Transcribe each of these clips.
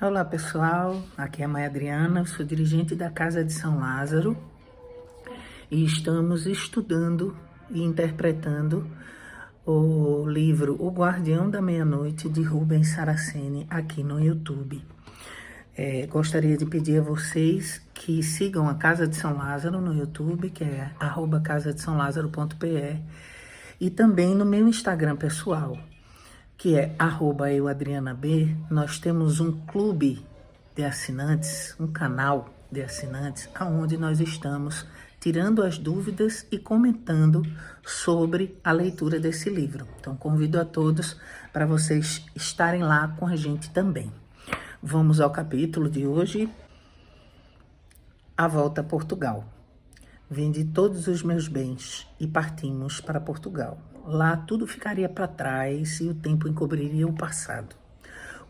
Olá pessoal, aqui é a Maia Adriana, sou dirigente da Casa de São Lázaro e estamos estudando e interpretando o livro O Guardião da Meia-Noite de Rubens Saraceni aqui no YouTube. Gostaria de pedir a vocês que sigam a Casa de São Lázaro no YouTube, que é @casadesaolazaro.pe, e também no meu Instagram pessoal, que é @euadrianab. Nós temos um clube de assinantes, um canal de assinantes, onde nós estamos tirando as dúvidas e comentando sobre a leitura desse livro. Então, convido a todos para vocês estarem lá com a gente também. Vamos ao capítulo de hoje, A Volta a Portugal. Vendi todos os meus bens e partimos para Portugal. Lá tudo ficaria para trás e o tempo encobriria o passado.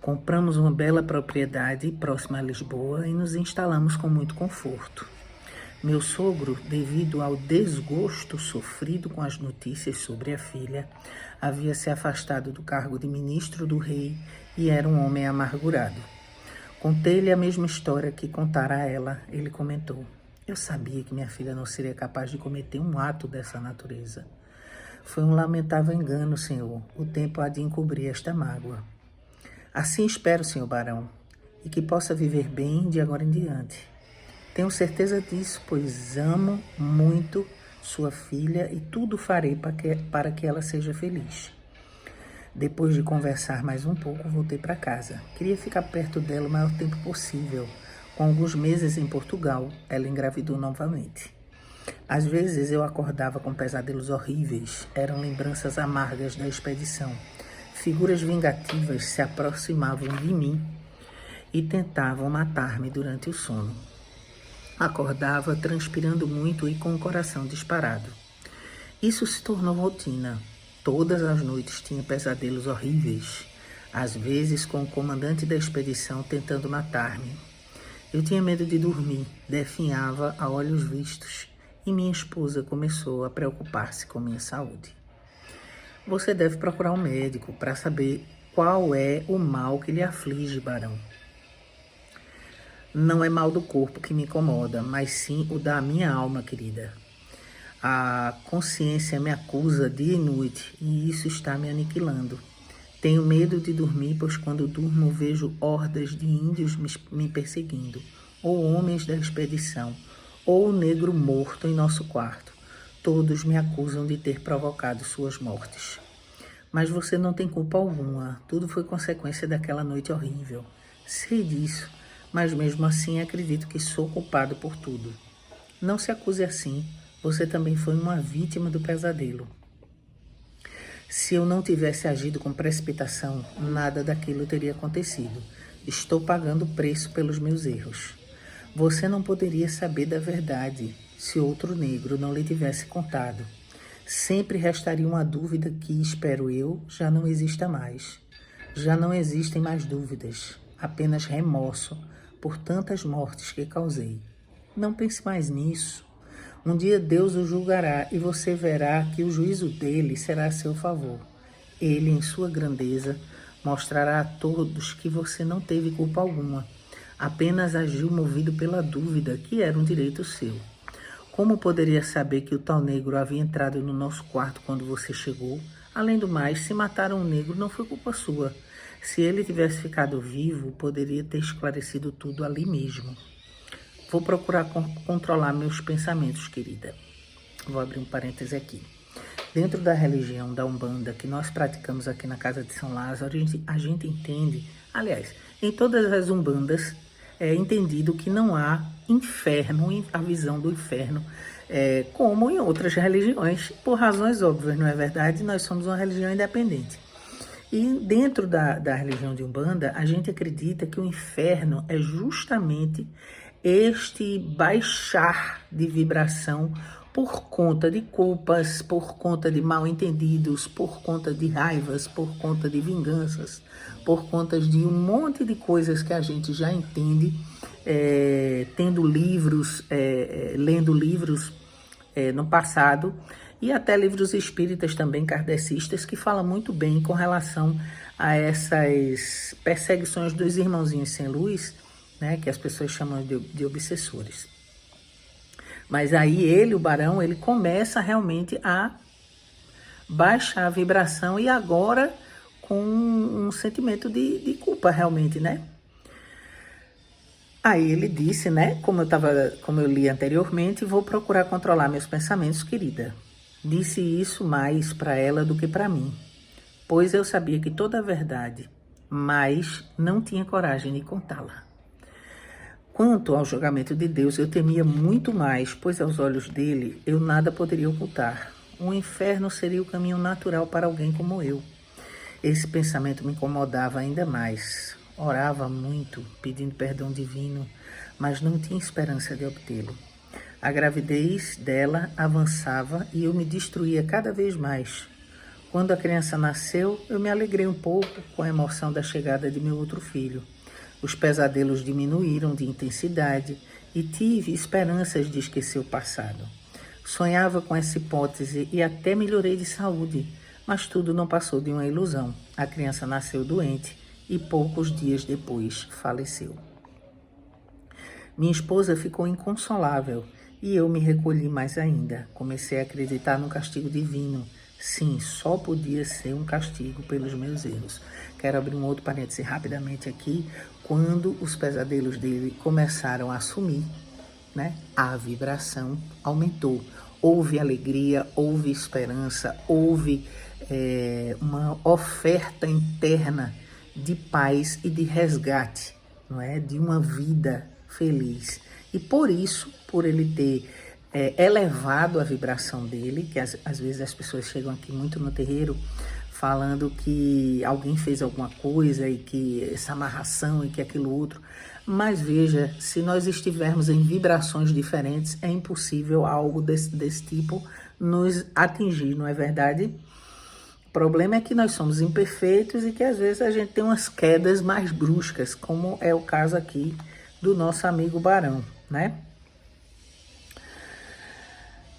Compramos uma bela propriedade próxima a Lisboa e nos instalamos com muito conforto. Meu sogro, devido ao desgosto sofrido com as notícias sobre a filha, havia se afastado do cargo de ministro do rei e era um homem amargurado. Contei-lhe a mesma história que contara a ela. Ele comentou: eu sabia que minha filha não seria capaz de cometer um ato dessa natureza. Foi um lamentável engano, senhor. O tempo há de encobrir esta mágoa. Assim espero, senhor barão, e que possa viver bem de agora em diante. Tenho certeza disso, pois amo muito sua filha e tudo farei para que ela seja feliz. Depois de conversar mais um pouco, voltei para casa. Queria ficar perto dela o maior tempo possível. Com alguns meses em Portugal, ela engravidou novamente. Às vezes eu acordava com pesadelos horríveis. Eram lembranças amargas da expedição. Figuras vingativas se aproximavam de mim e tentavam matar-me durante o sono. Acordava transpirando muito e com o coração disparado. Isso se tornou rotina. Todas as noites tinha pesadelos horríveis, às vezes com o comandante da expedição tentando matar-me. Eu tinha medo de dormir, definhava a olhos vistos e minha esposa começou a preocupar-se com minha saúde. Você deve procurar um médico para saber qual é o mal que lhe aflige, barão. Não é mal do corpo que me incomoda, mas sim o da minha alma, querida. A consciência me acusa dia e noite e isso está me aniquilando. Tenho medo de dormir, pois quando durmo vejo hordas de índios me perseguindo, ou homens da expedição, ou o negro morto em nosso quarto. Todos me acusam de ter provocado suas mortes. Mas você não tem culpa alguma, tudo foi consequência daquela noite horrível. Sei disso, mas mesmo assim acredito que sou culpado por tudo. Não se acuse assim, você também foi uma vítima do pesadelo. Se eu não tivesse agido com precipitação, nada daquilo teria acontecido. Estou pagando o preço pelos meus erros. Você não poderia saber da verdade se outro negro não lhe tivesse contado. Sempre restaria uma dúvida que, espero eu, já não exista mais. Já não existem mais dúvidas, apenas remorso por tantas mortes que causei. Não pense mais nisso. Um dia Deus o julgará e você verá que o juízo dele será a seu favor. Ele, em sua grandeza, mostrará a todos que você não teve culpa alguma. Apenas agiu movido pela dúvida, que era um direito seu. Como poderia saber que o tal negro havia entrado no nosso quarto quando você chegou? Além do mais, se mataram um negro não foi culpa sua. Se ele tivesse ficado vivo, poderia ter esclarecido tudo ali mesmo. Vou procurar controlar meus pensamentos, querida. Vou abrir um parêntese aqui. Dentro da religião da Umbanda que nós praticamos aqui na Casa de São Lázaro, a gente entende, aliás, em todas as Umbandas é entendido que não há inferno, a visão do inferno, como em outras religiões, por razões óbvias, não é verdade? Nós somos uma religião independente. E dentro da religião de Umbanda, a gente acredita que o inferno é justamente este baixar de vibração por conta de culpas, por conta de mal-entendidos, por conta de raivas, por conta de vinganças, por conta de um monte de coisas que a gente já entende, tendo livros, lendo livros no passado, e até livros espíritas também, kardecistas, que falam muito bem com relação a essas perseguições dos irmãozinhos sem luz, né, que as pessoas chamam de obsessores. Mas aí ele, o Barão, ele começa realmente a baixar a vibração e agora com um sentimento de culpa realmente, né? Aí ele disse, né, como eu li anteriormente, vou procurar controlar meus pensamentos, querida. Disse isso mais para ela do que para mim, pois eu sabia que toda a verdade, mas não tinha coragem de contá-la. Quanto ao julgamento de Deus, eu temia muito mais, pois aos olhos dele eu nada poderia ocultar. O inferno seria o caminho natural para alguém como eu. Esse pensamento me incomodava ainda mais. Orava muito, pedindo perdão divino, mas não tinha esperança de obtê-lo. A gravidez dela avançava e eu me destruía cada vez mais. Quando a criança nasceu, eu me alegrei um pouco com a emoção da chegada de meu outro filho. Os pesadelos diminuíram de intensidade e tive esperanças de esquecer o passado. Sonhava com essa hipótese e até melhorei de saúde, mas tudo não passou de uma ilusão. A criança nasceu doente e poucos dias depois faleceu. Minha esposa ficou inconsolável e eu me recolhi mais ainda. Comecei a acreditar no castigo divino. Sim, só podia ser um castigo pelos meus erros. Quero abrir um outro parêntese rapidamente aqui. Quando os pesadelos dele começaram a sumir, né, a vibração aumentou. Houve alegria, houve esperança, houve uma oferta interna de paz e de resgate, não é? De uma vida feliz. E por isso, por ele ter elevado a vibração dele, que às vezes as pessoas chegam aqui muito no terreiro falando que alguém fez alguma coisa e que essa amarração e que aquilo outro. Mas veja, se nós estivermos em vibrações diferentes, é impossível algo desse tipo nos atingir, não é verdade? O problema é que nós somos imperfeitos e que às vezes a gente tem umas quedas mais bruscas, como é o caso aqui do nosso amigo Barão, né?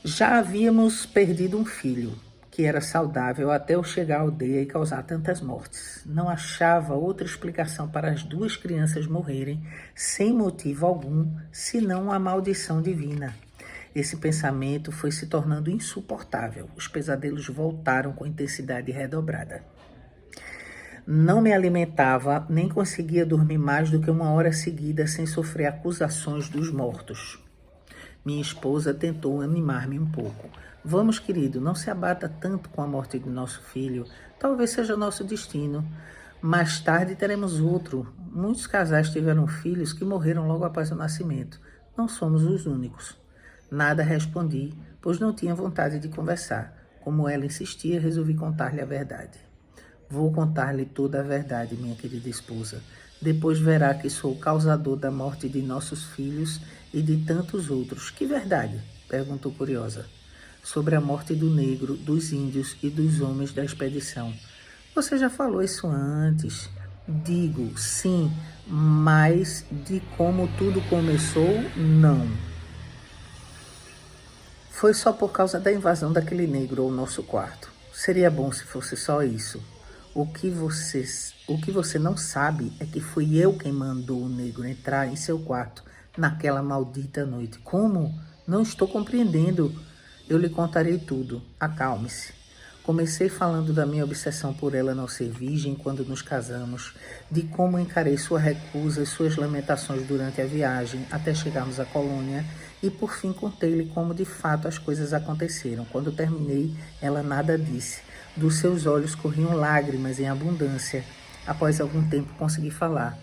Já havíamos perdido um filho, que era saudável até eu chegar à aldeia e causar tantas mortes. Não achava outra explicação para as duas crianças morrerem sem motivo algum, senão a maldição divina. Esse pensamento foi se tornando insuportável. Os pesadelos voltaram com intensidade redobrada. Não me alimentava, nem conseguia dormir mais do que 1 hora seguida sem sofrer acusações dos mortos. Minha esposa tentou animar-me um pouco. Vamos, querido, não se abata tanto com a morte de nosso filho. Talvez seja nosso destino. Mais tarde teremos outro. Muitos casais tiveram filhos que morreram logo após o nascimento. Não somos os únicos. Nada respondi, pois não tinha vontade de conversar. Como ela insistia, resolvi contar-lhe a verdade. Vou contar-lhe toda a verdade, minha querida esposa. Depois verá que sou o causador da morte de nossos filhos e de tantos outros. Que verdade? Perguntou curiosa. Sobre a morte do negro, dos índios e dos homens da expedição. Você já falou isso antes. Digo, sim, mas de como tudo começou, não. Foi só por causa da invasão daquele negro ao nosso quarto. Seria bom se fosse só isso. O que você não sabe é que fui eu quem mandou o negro entrar em seu quarto naquela maldita noite. Como? Não estou compreendendo. Eu lhe contarei tudo. Acalme-se. Comecei falando da minha obsessão por ela não ser virgem quando nos casamos, de como encarei sua recusa e suas lamentações durante a viagem até chegarmos à colônia e por fim contei-lhe como de fato as coisas aconteceram. Quando terminei, ela nada disse. Dos seus olhos corriam lágrimas em abundância. Após algum tempo consegui falar.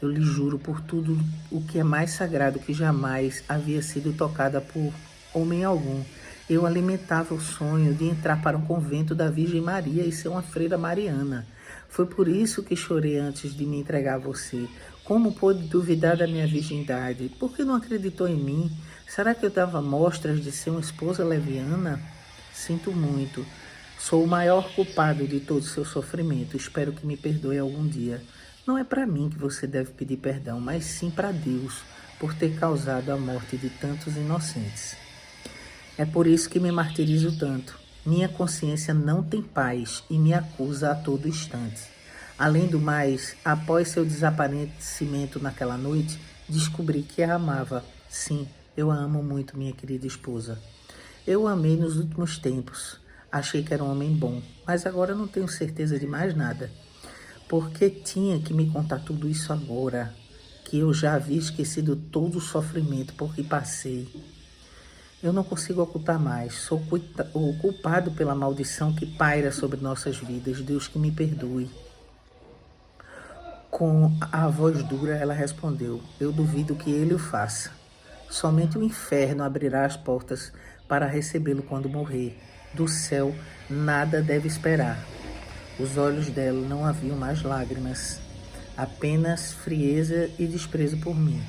Eu lhe juro por tudo o que é mais sagrado que jamais havia sido tocada por homem algum. Eu alimentava o sonho de entrar para um convento da Virgem Maria e ser uma freira mariana. Foi por isso que chorei antes de me entregar a você. Como pôde duvidar da minha virgindade? Por que não acreditou em mim? Será que eu dava mostras de ser uma esposa leviana? Sinto muito. Sou o maior culpado de todo o seu sofrimento. Espero que me perdoe algum dia. Não é para mim que você deve pedir perdão, mas sim para Deus, por ter causado a morte de tantos inocentes. É por isso que me martirizo tanto. Minha consciência não tem paz e me acusa a todo instante. Além do mais, após seu desaparecimento naquela noite, descobri que a amava. Sim, eu a amo muito, minha querida esposa. Eu o amei nos últimos tempos. Achei que era um homem bom, mas agora não tenho certeza de mais nada. Porque tinha que me contar tudo isso agora, que eu já havia esquecido todo o sofrimento por que passei. Eu não consigo ocultar mais. Sou o culpado pela maldição que paira sobre nossas vidas. Deus que me perdoe. Com a voz dura, ela respondeu: eu duvido que ele o faça. Somente o inferno abrirá as portas para recebê-lo quando morrer. Do céu, nada deve esperar. Os olhos dela não haviam mais lágrimas, apenas frieza e desprezo por mim.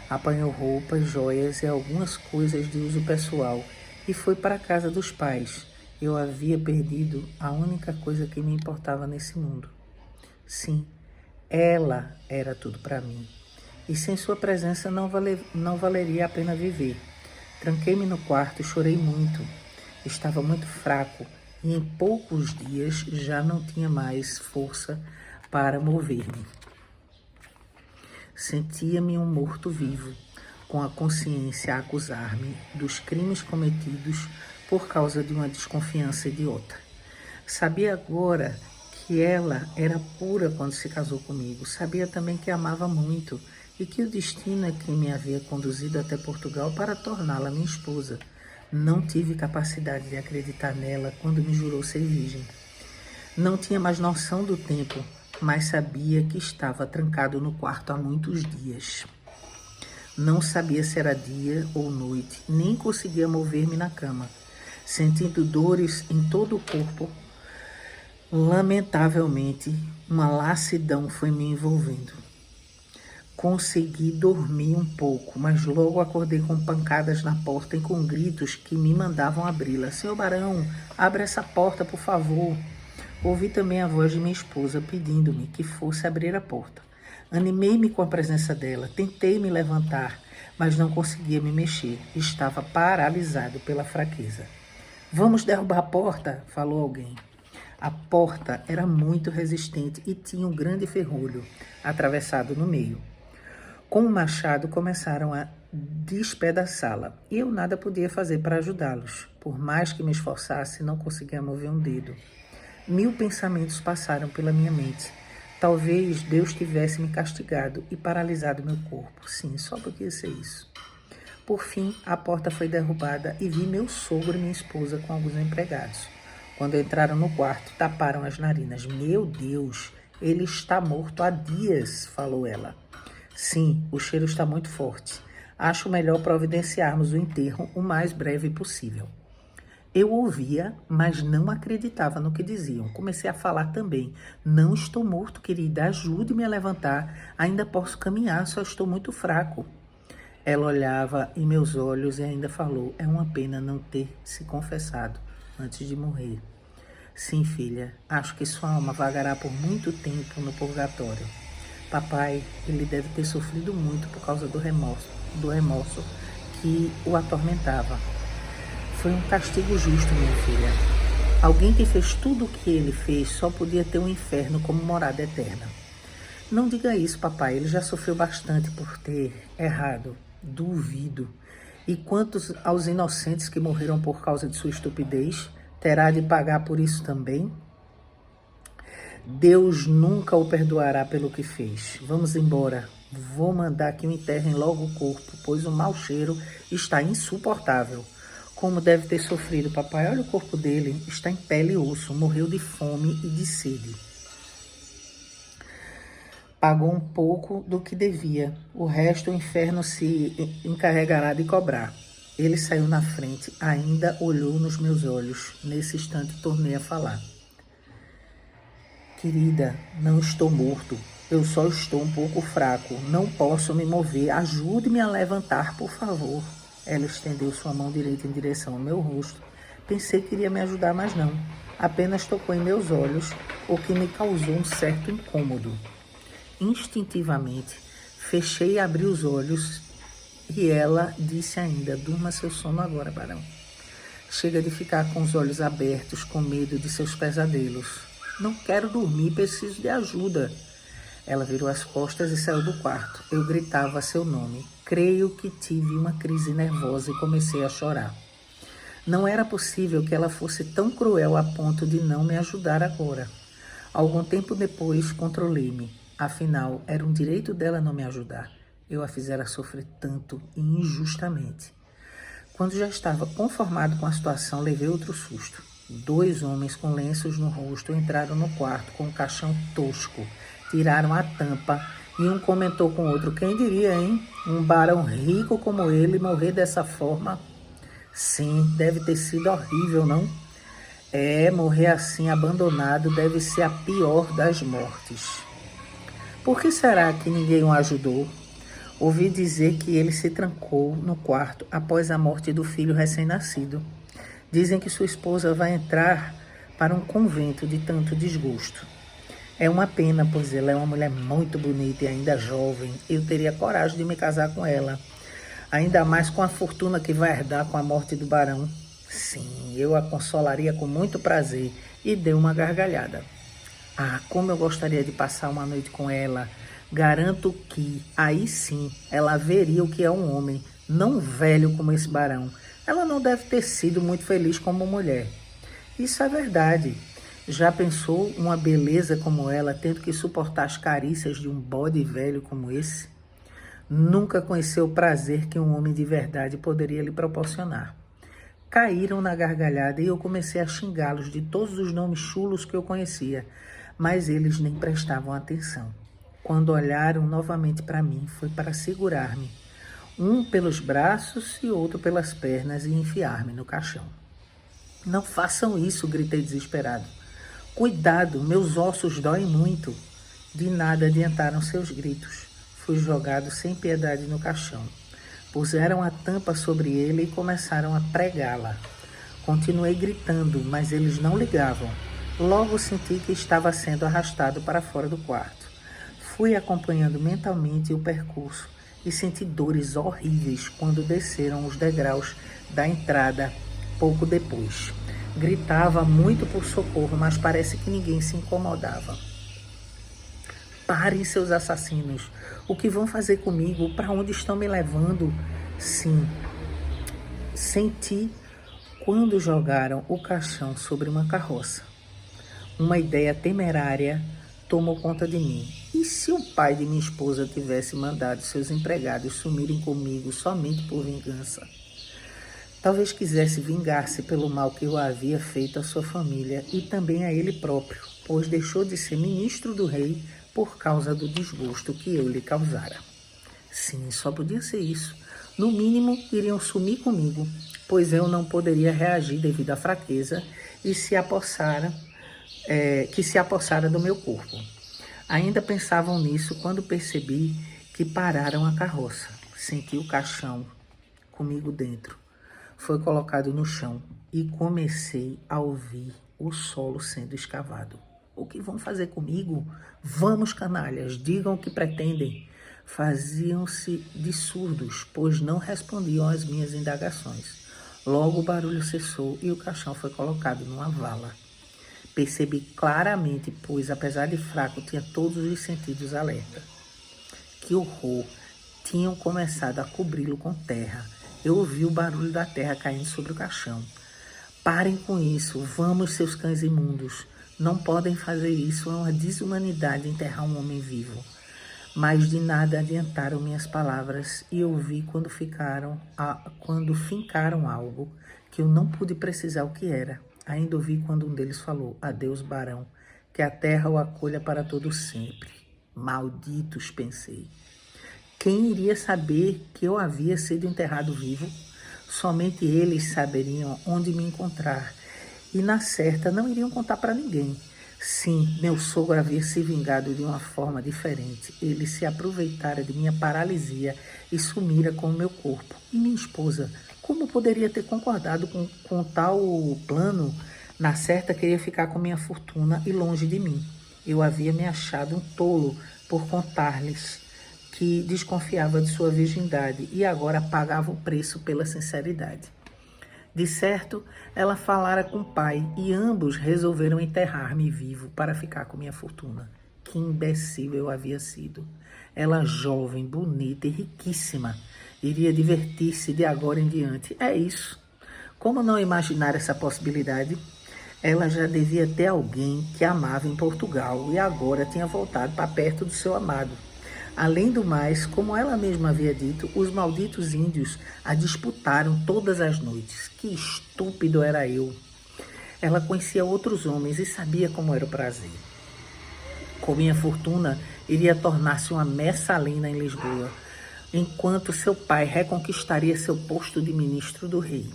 Apanhou roupas, joias e algumas coisas de uso pessoal e foi para a casa dos pais. Eu havia perdido a única coisa que me importava nesse mundo. Sim, ela era tudo para mim. E sem sua presença não valeria a pena viver. Tranquei-me no quarto e chorei muito. Estava muito fraco e em poucos dias já não tinha mais força para mover-me. Sentia-me um morto-vivo, com a consciência a acusar-me dos crimes cometidos por causa de uma desconfiança idiota. Sabia agora que ela era pura quando se casou comigo. Sabia também que amava muito e que o destino é que me havia conduzido até Portugal para torná-la minha esposa. Não tive capacidade de acreditar nela quando me jurou ser virgem. Não tinha mais noção do tempo, mas sabia que estava trancado no quarto há muitos dias. Não sabia se era dia ou noite, nem conseguia mover-me na cama, sentindo dores em todo o corpo. Lamentavelmente, uma lassidão foi me envolvendo. Consegui dormir um pouco, mas logo acordei com pancadas na porta e com gritos que me mandavam abri-la. Senhor Barão, abra essa porta, por favor. Ouvi também a voz de minha esposa pedindo-me que fosse abrir a porta. Animei-me com a presença dela, tentei me levantar, mas não conseguia me mexer. Estava paralisado pela fraqueza. Vamos derrubar a porta, falou alguém. A porta era muito resistente e tinha um grande ferrolho atravessado no meio. Com o machado começaram a despedaçá-la e eu nada podia fazer para ajudá-los. Por mais que me esforçasse, não conseguia mover um dedo. 1000 pensamentos passaram pela minha mente. Talvez Deus tivesse me castigado e paralisado meu corpo. Sim, só podia ser isso. Por fim, a porta foi derrubada e vi meu sogro e minha esposa com alguns empregados. Quando entraram no quarto, taparam as narinas. Meu Deus, ele está morto há dias, falou ela. Sim, o cheiro está muito forte. Acho melhor providenciarmos o enterro o mais breve possível. Eu ouvia, mas não acreditava no que diziam. Comecei a falar também. Não estou morto, querida. Ajude-me a levantar. Ainda posso caminhar, só estou muito fraco. Ela olhava em meus olhos e ainda falou: é uma pena não ter se confessado antes de morrer. Sim, filha, acho que sua alma vagará por muito tempo no purgatório. Papai, ele deve ter sofrido muito por causa do remorso que o atormentava. Foi um castigo justo, minha filha. Alguém que fez tudo o que ele fez só podia ter um inferno como morada eterna. Não diga isso, papai, ele já sofreu bastante por ter errado. Duvido. E quantos aos inocentes que morreram por causa de sua estupidez, terá de pagar por isso também? Deus nunca o perdoará pelo que fez. Vamos embora. Vou mandar que o enterrem logo o corpo, pois o mau cheiro está insuportável. Como deve ter sofrido, papai. Olha o corpo dele, está em pele e osso. Morreu de fome e de sede. Pagou um pouco do que devia. O resto o inferno se encarregará de cobrar. Ele saiu na frente, ainda olhou nos meus olhos. Nesse instante tornei a falar. Querida, não estou morto. Eu só estou um pouco fraco. Não posso me mover. Ajude-me a levantar, por favor. Ela estendeu sua mão direita em direção ao meu rosto. Pensei que iria me ajudar, mas não. Apenas tocou em meus olhos, o que me causou um certo incômodo. Instintivamente, fechei e abri os olhos e ela disse ainda: durma seu sono agora, Barão. Chega de ficar com os olhos abertos com medo de seus pesadelos. Não quero dormir, preciso de ajuda. Ela virou as costas e saiu do quarto. Eu gritava seu nome. Creio que tive uma crise nervosa e comecei a chorar. Não era possível que ela fosse tão cruel a ponto de não me ajudar agora. Algum tempo depois, controlei-me. Afinal, era um direito dela não me ajudar. Eu a fizera sofrer tanto e injustamente. Quando já estava conformado com a situação, levei outro susto. 2 homens com lenços no rosto entraram no quarto com um caixão tosco. Tiraram a tampa e um comentou com o outro: quem diria, hein? Um barão rico como ele morrer dessa forma? Sim, deve ter sido horrível, não? Morrer assim, abandonado, deve ser a pior das mortes. Por que será que ninguém o ajudou? Ouvi dizer que ele se trancou no quarto após a morte do filho recém-nascido. Dizem que sua esposa vai entrar para um convento de tanto desgosto. É uma pena, pois ela é uma mulher muito bonita e ainda jovem. Eu teria coragem de me casar com ela. Ainda mais com a fortuna que vai herdar com a morte do barão. Sim, eu a consolaria com muito prazer. E deu uma gargalhada. Ah, como eu gostaria de passar uma noite com ela. Garanto que, aí sim, ela veria o que é um homem, não velho como esse barão. Ela não deve ter sido muito feliz como mulher. Isso é verdade. Já pensou uma beleza como ela tendo que suportar as carícias de um bode velho como esse? Nunca conheceu o prazer que um homem de verdade poderia lhe proporcionar. Caíram na gargalhada e eu comecei a xingá-los de todos os nomes chulos que eu conhecia, mas eles nem prestavam atenção. Quando olharam novamente para mim, foi para segurar-me, um pelos braços e outro pelas pernas e enfiar-me no caixão. Não façam isso, gritei desesperado. Cuidado, meus ossos doem muito. De nada adiantaram seus gritos. Fui jogado sem piedade no caixão. Puseram a tampa sobre ele e começaram a pregá-la. Continuei gritando, mas eles não ligavam. Logo senti que estava sendo arrastado para fora do quarto. Fui acompanhando mentalmente o percurso e senti dores horríveis quando desceram os degraus da entrada pouco depois. Gritava muito por socorro, mas parece que ninguém se incomodava. Parem, seus assassinos! O que vão fazer comigo? Para onde estão me levando? Sim, senti quando jogaram o caixão sobre uma carroça. Uma ideia temerária tomou conta de mim. E se o pai de minha esposa tivesse mandado seus empregados sumirem comigo somente por vingança? Talvez quisesse vingar-se pelo mal que eu havia feito à sua família e também a ele próprio, pois deixou de ser ministro do rei por causa do desgosto que eu lhe causara. Sim, só podia ser isso. No mínimo, iriam sumir comigo, pois eu não poderia reagir devido à fraqueza e que se apossara do meu corpo. Ainda pensavam nisso quando percebi que pararam a carroça. Senti o caixão comigo dentro. Foi colocado no chão e comecei a ouvir o solo sendo escavado. O que vão fazer comigo? Vamos, canalhas, digam o que pretendem. Faziam-se de surdos, pois não respondiam às minhas indagações. Logo o barulho cessou e o caixão foi colocado numa vala. Percebi claramente, pois apesar de fraco, tinha todos os sentidos alerta. Que horror! Tinham começado a cobri-lo com terra. Eu ouvi o barulho da terra caindo sobre o caixão. Parem com isso, vamos, seus cães imundos. Não podem fazer isso, é uma desumanidade enterrar um homem vivo. Mas de nada adiantaram minhas palavras e eu vi quando fincaram algo que eu não pude precisar o que era. Ainda ouvi quando um deles falou: adeus, barão, que a terra o acolha para todo sempre. Malditos, pensei. Quem iria saber que eu havia sido enterrado vivo? Somente eles saberiam onde me encontrar. E na certa não iriam contar para ninguém. Sim, meu sogro havia se vingado de uma forma diferente. Ele se aproveitara de minha paralisia e sumira com o meu corpo. E minha esposa, como poderia ter concordado com tal plano? Na certa queria ficar com minha fortuna e longe de mim. Eu havia me achado um tolo por contar-lhes que desconfiava de sua virgindade e agora pagava o preço pela sinceridade. De certo, ela falara com o pai e ambos resolveram enterrar-me vivo para ficar com minha fortuna. Que imbecil eu havia sido. Ela, jovem, bonita e riquíssima, iria divertir-se de agora em diante. É isso. Como não imaginar essa possibilidade? Ela já devia ter alguém que amava em Portugal e agora tinha voltado para perto do seu amado. Além do mais, como ela mesma havia dito, os malditos índios a disputaram todas as noites. Que estúpido era eu! Ela conhecia outros homens e sabia como era o prazer. Com minha fortuna, iria tornar-se uma messalina em Lisboa, enquanto seu pai reconquistaria seu posto de ministro do rei.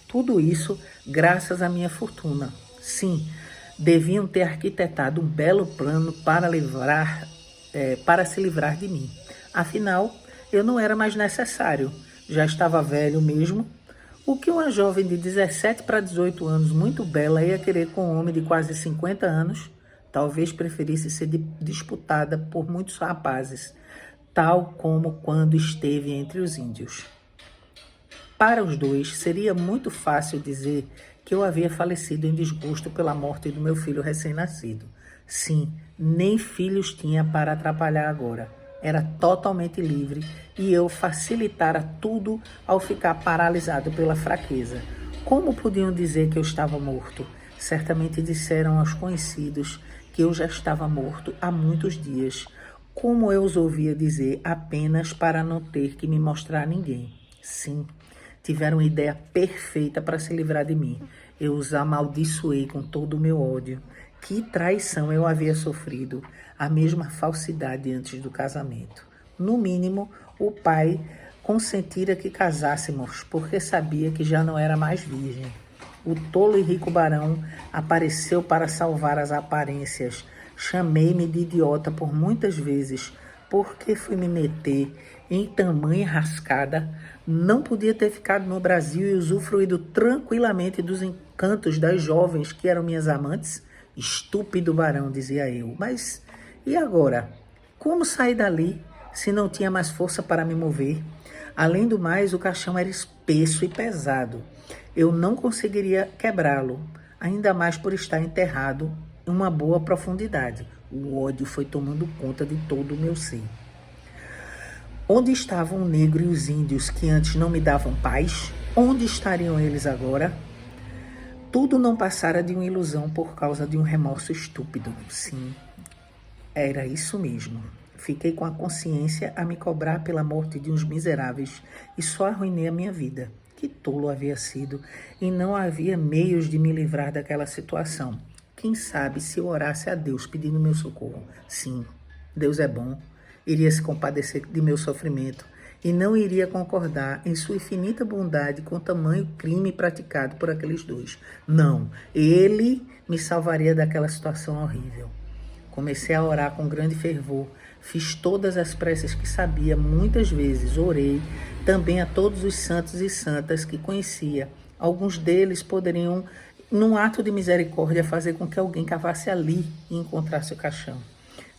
Tudo isso graças à minha fortuna. Sim, deviam ter arquitetado um belo plano para se livrar de mim. Afinal, eu não era mais necessário. Já estava velho mesmo. O que uma jovem de 17 para 18 anos, muito bela, ia querer com um homem de quase 50 anos? Talvez preferisse ser disputada por muitos rapazes, tal como quando esteve entre os índios. Para os dois, seria muito fácil dizer que eu havia falecido em desgosto pela morte do meu filho recém-nascido. Sim, nem filhos tinha para atrapalhar agora. Era totalmente livre e eu facilitara tudo ao ficar paralisado pela fraqueza. Como podiam dizer que eu estava morto? Certamente disseram aos conhecidos que eu já estava morto há muitos dias. Como eu os ouvia dizer apenas para não ter que me mostrar a ninguém. Sim, tiveram uma ideia perfeita para se livrar de mim. Eu os amaldiçoei com todo o meu ódio. Que traição eu havia sofrido, a mesma falsidade antes do casamento. No mínimo, o pai consentira que casássemos, porque sabia que já não era mais virgem. O tolo e rico barão apareceu para salvar as aparências. Chamei-me de idiota por muitas vezes, porque fui me meter em tamanha rascada. Não podia ter ficado no Brasil e usufruído tranquilamente dos encantos das jovens que eram minhas amantes? Estúpido barão, dizia eu. Mas e agora? Como sair dali se não tinha mais força para me mover? Além do mais, o caixão era espesso e pesado. Eu não conseguiria quebrá-lo, ainda mais por estar enterrado em uma boa profundidade. O ódio foi tomando conta de todo o meu ser. Onde estavam o negro e os índios que antes não me davam paz? Onde estariam eles agora? Tudo não passara de uma ilusão por causa de um remorso estúpido. Sim, era isso mesmo. Fiquei com a consciência a me cobrar pela morte de uns miseráveis e só arruinei a minha vida. Que tolo havia sido e não havia meios de me livrar daquela situação. Quem sabe se eu orasse a Deus pedindo meu socorro? Sim, Deus é bom. Iria se compadecer de meu sofrimento e não iria concordar em sua infinita bondade com o tamanho crime praticado por aqueles dois. Não, ele me salvaria daquela situação horrível. Comecei a orar com grande fervor, fiz todas as preces que sabia, muitas vezes orei também a todos os santos e santas que conhecia. Alguns deles poderiam, num ato de misericórdia, fazer com que alguém cavasse ali e encontrasse o caixão.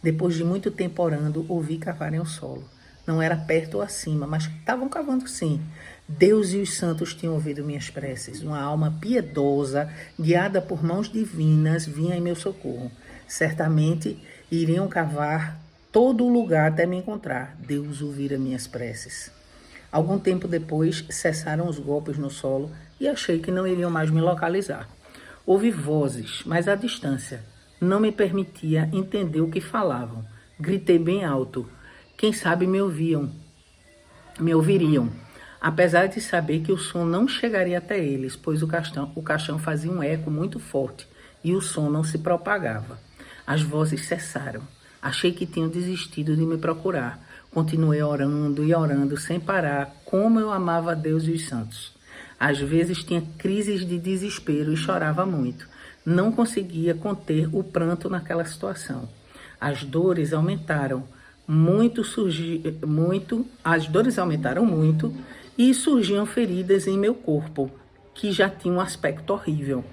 Depois de muito tempo orando, ouvi cavarem o solo. Não era perto ou acima, mas estavam cavando sim. Deus e os santos tinham ouvido minhas preces. Uma alma piedosa, guiada por mãos divinas, vinha em meu socorro. Certamente iriam cavar todo o lugar até me encontrar. Deus ouvira minhas preces. Algum tempo depois, cessaram os golpes no solo e achei que não iriam mais me localizar. Ouvi vozes, mas à distância. Não me permitia entender o que falavam. Gritei bem alto. Quem sabe me ouviriam. Apesar de saber que o som não chegaria até eles, pois o caixão fazia um eco muito forte e o som não se propagava. As vozes cessaram. Achei que tinham desistido de me procurar. Continuei orando e orando sem parar, como eu amava a Deus e os santos. Às vezes tinha crises de desespero e chorava muito. Não conseguia conter o pranto naquela situação. As dores aumentaram muito e surgiam feridas em meu corpo, que já tinha um aspecto horrível.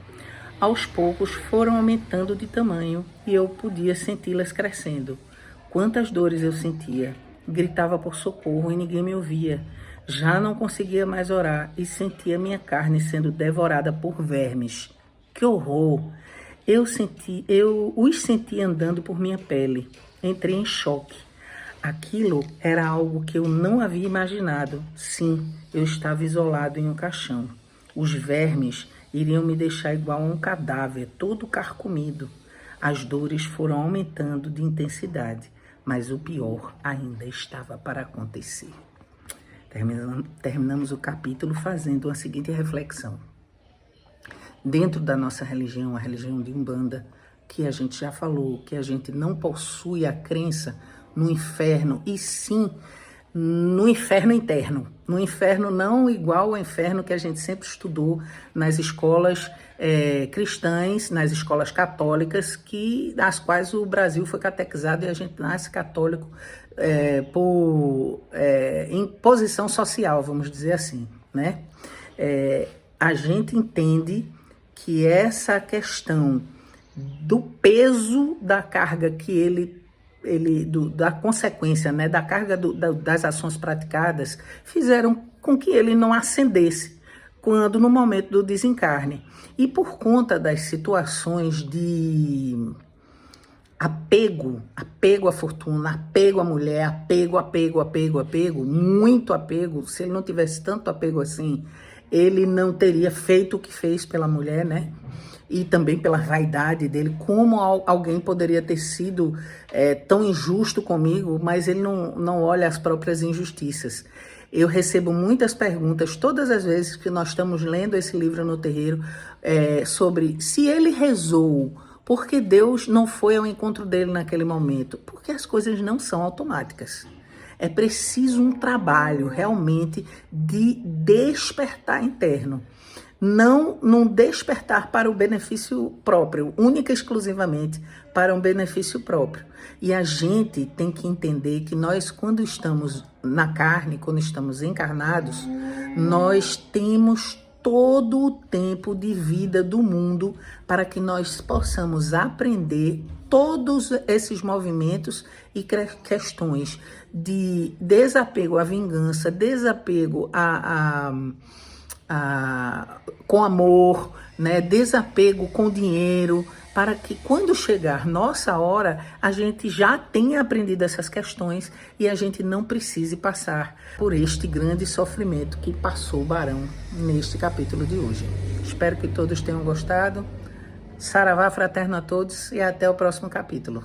Aos poucos foram aumentando de tamanho e eu podia senti-las crescendo. Quantas dores eu sentia! Gritava por socorro e ninguém me ouvia. Já não conseguia mais orar e sentia minha carne sendo devorada por vermes. Que horror! Eu os senti andando por minha pele. Entrei em choque. Aquilo era algo que eu não havia imaginado. Sim, eu estava isolado em um caixão. Os vermes iriam me deixar igual a um cadáver, todo carcomido. As dores foram aumentando de intensidade, mas o pior ainda estava para acontecer. Terminamos o capítulo fazendo a seguinte reflexão. Dentro da nossa religião, a religião de Umbanda, que a gente já falou, que a gente não possui a crença no inferno, e sim no inferno interno. No inferno não igual ao inferno que a gente sempre estudou nas escolas cristãs, nas escolas católicas, das quais o Brasil foi catequizado e a gente nasce católico por imposição social, vamos dizer assim, né? A gente entende que essa questão do peso da carga que da consequência, né, da carga das ações praticadas, fizeram com que ele não ascendesse no momento do desencarne. E por conta das situações de apego à fortuna, apego à mulher, apego, muito apego, se ele não tivesse tanto apego assim, ele não teria feito o que fez pela mulher, né? E também pela vaidade dele, como alguém poderia ter sido tão injusto comigo, mas ele não olha as próprias injustiças. Eu recebo muitas perguntas, todas as vezes que nós estamos lendo esse livro no terreiro, sobre se ele rezou, por que Deus não foi ao encontro dele naquele momento? Porque as coisas não são automáticas. É preciso um trabalho realmente de despertar interno. Não despertar para o benefício próprio, única e exclusivamente para um benefício próprio. E a gente tem que entender que nós, quando estamos na carne, quando estamos encarnados, nós temos todo o tempo de vida do mundo para que nós possamos aprender todos esses movimentos e questões de desapego à vingança, desapego com amor, né? Desapego com dinheiro, para que quando chegar nossa hora, a gente já tenha aprendido essas questões e a gente não precise passar por este grande sofrimento que passou o Barão neste capítulo de hoje. Espero que todos tenham gostado. Saravá fraterno a todos e até o próximo capítulo.